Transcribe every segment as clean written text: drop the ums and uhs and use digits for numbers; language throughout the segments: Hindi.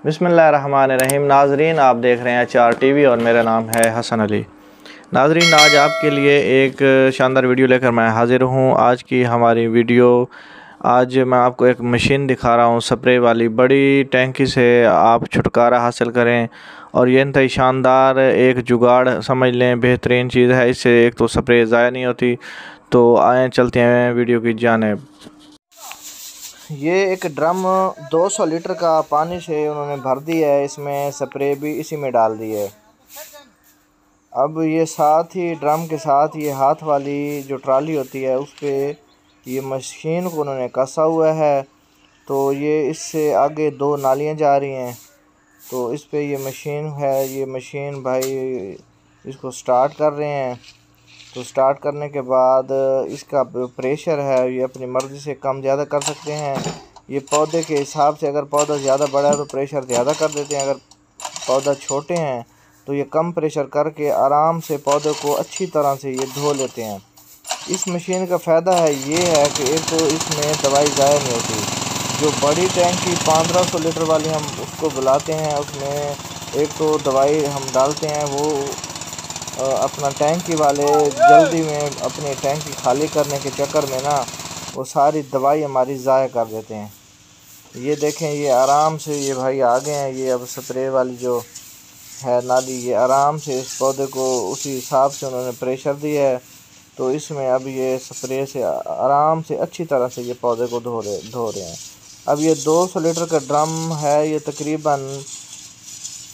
बिस्मिल्लाहिर्रहमानिर्रहीम। नाजरीन, आप देख रहे हैं चार टीवी और मेरा नाम है हसन अली। नाजरीन, आज आपके लिए एक शानदार वीडियो लेकर मैं हाज़िर हूँ। आज की हमारी वीडियो, आज मैं आपको एक मशीन दिखा रहा हूँ स्प्रे वाली। बड़ी टैंकी से आप छुटकारा हासिल करें और ये इंतहाई शानदार एक जुगाड़ समझ लें, बेहतरीन चीज़ है। इससे एक तो स्प्रे ज़ाया नहीं होती। तो आए चलते हैं वीडियो की जानिब। ये एक ड्रम 200 लीटर का पानी से उन्होंने भर दिया है। इसमें स्प्रे भी इसी में डाल दी है। अब ये साथ ही ड्रम के साथ ये हाथ वाली जो ट्राली होती है उस पर ये मशीन को उन्होंने कसा हुआ है। तो ये इससे आगे दो नालियाँ जा रही हैं। तो इस पे ये मशीन है। ये मशीन भाई इसको स्टार्ट कर रहे हैं। तो स्टार्ट करने के बाद इसका प्रेशर है ये अपनी मर्ज़ी से कम ज़्यादा कर सकते हैं। ये पौधे के हिसाब से, अगर पौधा ज़्यादा बड़ा है तो प्रेशर ज़्यादा कर देते हैं, अगर पौधा छोटे हैं तो ये कम प्रेशर करके आराम से पौधे को अच्छी तरह से ये धो लेते हैं। इस मशीन का फ़ायदा है ये है कि एक तो इसमें दवाई ज़ाया नहीं होती। जो बड़ी टैंकी 1500 लीटर वाली हम उसको बुलाते हैं, उसमें एक तो दवाई हम डालते हैं, वो अपना टैंकी वाले जल्दी में अपनी टैंकी खाली करने के चक्कर में ना वो सारी दवाई हमारी ज़ाया कर देते हैं। ये देखें, ये आराम से ये भाई आ गए हैं। ये अब स्प्रे वाली जो है नाली, ये आराम से इस पौधे को उसी हिसाब से उन्होंने प्रेशर दिया है। तो इसमें अब ये स्प्रे से आराम से अच्छी तरह से ये पौधे को धो रहे हैं। अब ये 200 लीटर का ड्रम है। ये तकरीबन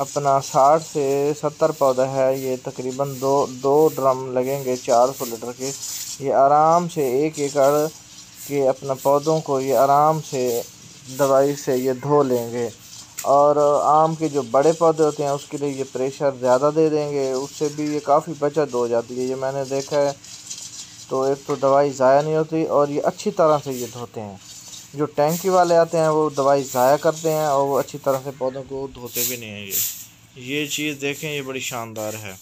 अपना 60 से 70 पौधा है। ये तकरीबन दो ड्रम लगेंगे 400 लीटर के। ये आराम से एक एकड़ के अपना पौधों को ये आराम से दवाई से ये धो लेंगे। और आम के जो बड़े पौधे होते हैं उसके लिए ये प्रेशर ज़्यादा दे देंगे, उससे भी ये काफ़ी बचत हो जाती है। ये मैंने देखा है। तो एक तो दवाई ज़ाया नहीं होती और ये अच्छी तरह से ये धोते हैं। जो टैंकी वाले आते हैं वो दवाई ज़ाया करते हैं और वो अच्छी तरह से पौधों को धोते भी नहीं हैं। ये चीज़ देखें, ये बड़ी शानदार है।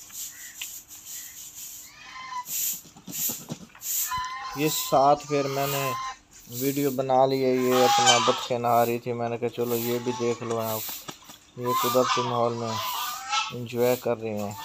ये साथ फिर मैंने वीडियो बना ली है। ये अपना बच्चे नहा रही थी, मैंने कहा चलो ये भी देख लो आप। ये कुदरती माहौल में इंजॉय कर रही हैं।